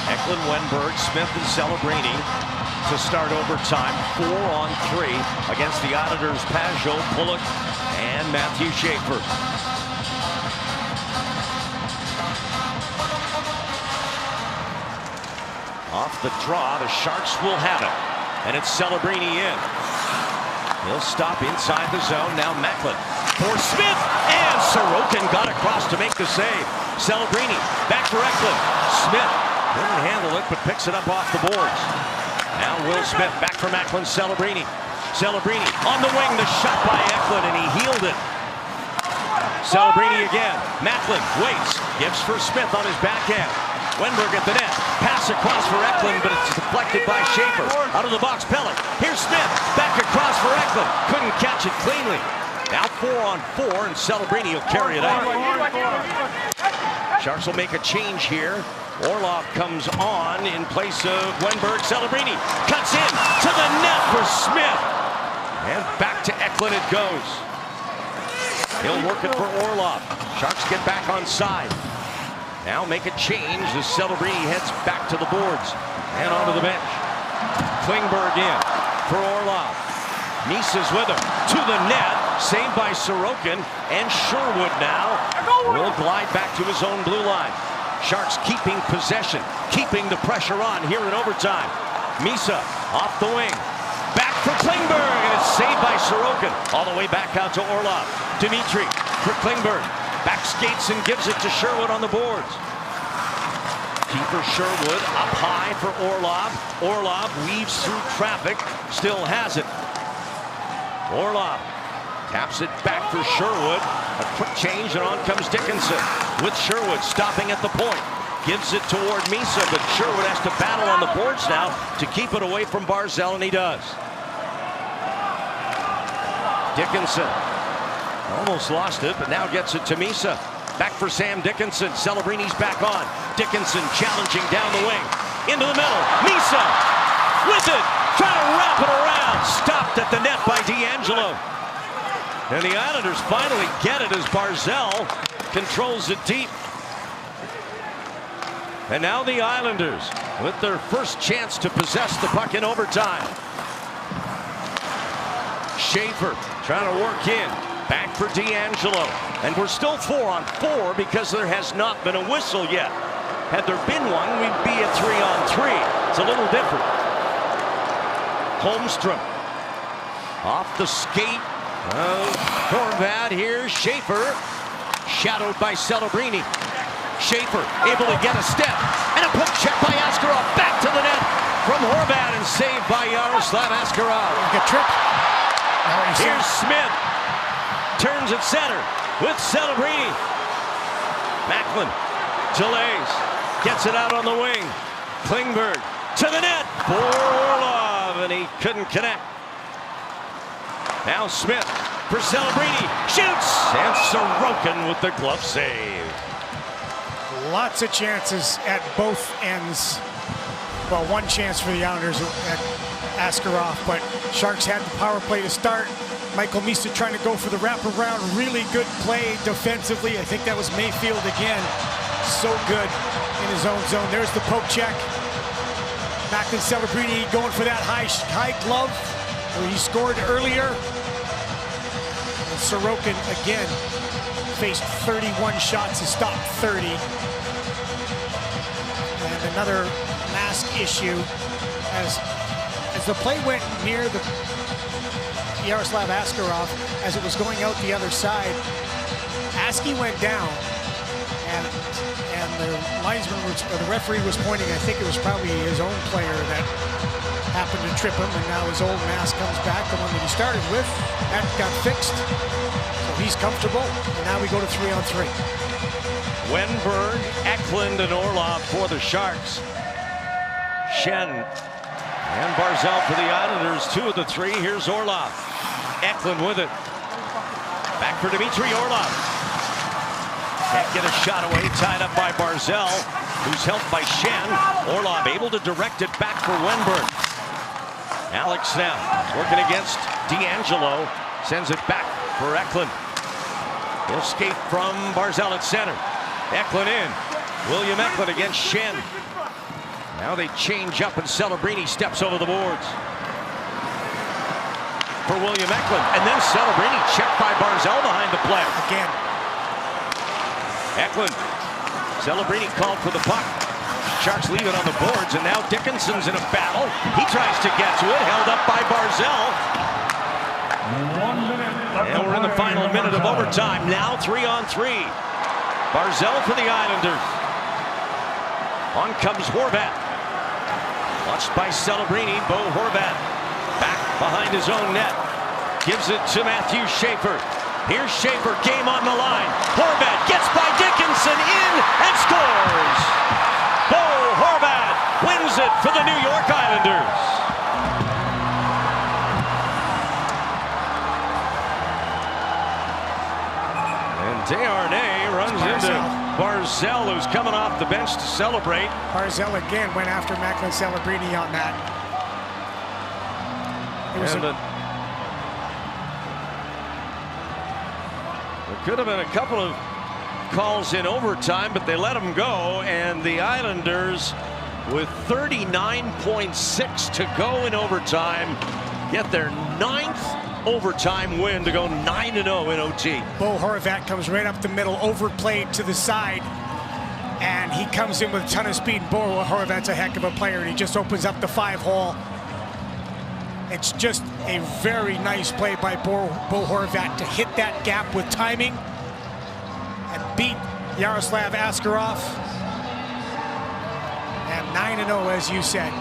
Eklund, Wenberg, Smith, and Celebrini to start overtime. 4-on-3 against the Islanders. Pajot, Bullock, and Matthew Schaefer. Off the draw, the Sharks will have it. And it's Celebrini in. He'll stop inside the zone. Now Macklin for Smith. And Sorokin got across to make the save. Celebrini back for Eklund. Smith couldn't handle it, but picks it up off the boards. Now Will Smith back for Macklin. Celebrini. Celebrini on the wing. The shot by Eklund, and he healed it. Celebrini again. Macklin waits. Gives for Smith on his backhand. Wenberg at the net. Pass across for Eklund, but it's deflected by Schaefer. Out of the box, Pellick. Here's Smith. Back across for Eklund. Couldn't catch it cleanly. Now 4-on-4, and Celebrini will carry it out. Sharks will make a change here. Orlov comes on in place of Wenberg. Celebrini cuts in to the net for Smith. And back to Eklund it goes. He'll work it for Orlov. Sharks get back on side. Now make a change as Celebrini heads back to the boards and onto the bench. Klingberg in for Orlov. Misa's with him to the net. Saved by Sorokin, and Sherwood now will glide back to his own blue line. Sharks keeping possession, keeping the pressure on here in overtime. Misa off the wing. Back for Klingberg, and it's saved by Sorokin. All the way back out to Orlov. Dimitri for Klingberg. Back skates and gives it to Sherwood on the boards. Keeper Sherwood up high for Orlov. Orlov weaves through traffic, still has it. Orlov taps it back for Sherwood. A quick change, and on comes Dickinson with Sherwood stopping at the point. Gives it toward Misa, but Sherwood has to battle on the boards now to keep it away from Barzal, and he does. Dickinson almost lost it, but now gets it to Misa. Back for Sam Dickinson. Celebrini's back on. Dickinson challenging down the wing. Into the middle. Misa with it. Trying to wrap it around. Stopped at the net by D'Angelo. And the Islanders finally get it as Barzal controls it deep. And now the Islanders with their first chance to possess the puck in overtime. Schaefer trying to work in. Back for D'Angelo. And we're still 4-on-4 because there has not been a whistle yet. Had there been one, we'd be at 3-on-3. It's a little different. Holmstrom off the skate of Horvat. Here's Schaefer, shadowed by Celebrini. Schaefer able to get a step, and a poke check by Askarov. Back to the net from Horvat, and saved by Yaroslav Askarov. Get tripped. Here's Smith. Turns at center with Celebrini. Macklin delays, gets it out on the wing. Klingberg to the net for Orlov, and he couldn't connect. Now Smith for Celebrini, shoots, and Sorokin with the glove save. Lots of chances at both ends. Well, one chance for the Islanders at Askarov, but Sharks had the power play to start. Michael Misa trying to go for the wraparound. Really good play defensively. I think that was Mayfield again. So good in his own zone. There's the poke check. Back in Celebrini going for that high glove where he scored earlier. And Sorokin again faced 31 shots to stop 30. And another mask issue as the play went near the Yaroslav Askarov, as it was going out the other side. Askey went down, and the linesman or the referee was pointing. I think it was probably his own player that happened to trip him, and now his old mask comes back, the one that he started with. That got fixed, so he's comfortable. And now we go to 3-on-3. Wenberg, Eklund, and Orlov for the Sharks. Schenn and Barzal for the Islanders. 2 of the 3. Here's Orlov. Eklund with it. Back for Dmitry Orlov. Can't get a shot away. Tied up by Barzal, who's helped by Schenn. Orlov able to direct it back for Wenberg. Alex now working against D'Angelo. Sends it back for Eklund. He'll skate from Barzal at center. Eklund in. William Eklund against Schenn. Now they change up and Celebrini steps over the boards. For William Eklund. And then Celebrini checked by Barzell behind the play. Again. Eklund. Celebrini called for the puck. Sharks leave it on the boards, and now Dickinson's in a battle. He tries to get to it, held up by Barzell. 1 minute. And we're in the final minute of overtime. Now 3-on-3. Barzell for the Islanders. On comes Horvat. Watched by Celebrini. Bo Horvat back behind his own net. Gives it to Matthew Schaefer. Here's Schaefer, game on the line. Horvat gets by Dickinson, in and scores. Bo Horvat wins it for the New York Islanders. And Desharnais runs into Barzell, who's coming off the bench to celebrate. Barzell again went after Macklin Celebrini on that. It was there could have been a couple of calls in overtime, but they let him go, and the Islanders, with 39.6 to go in overtime, get their 9th overtime win to go 9-0 in OT. Bo Horvat comes right up the middle, overplayed to the side, and he comes in with a ton of speed. Bo Horvat's a heck of a player, and he just opens up the 5-hole. It's just a very nice play by Bo Horvat to hit that gap with timing and beat Yaroslav Askarov. And 9-0, as you said.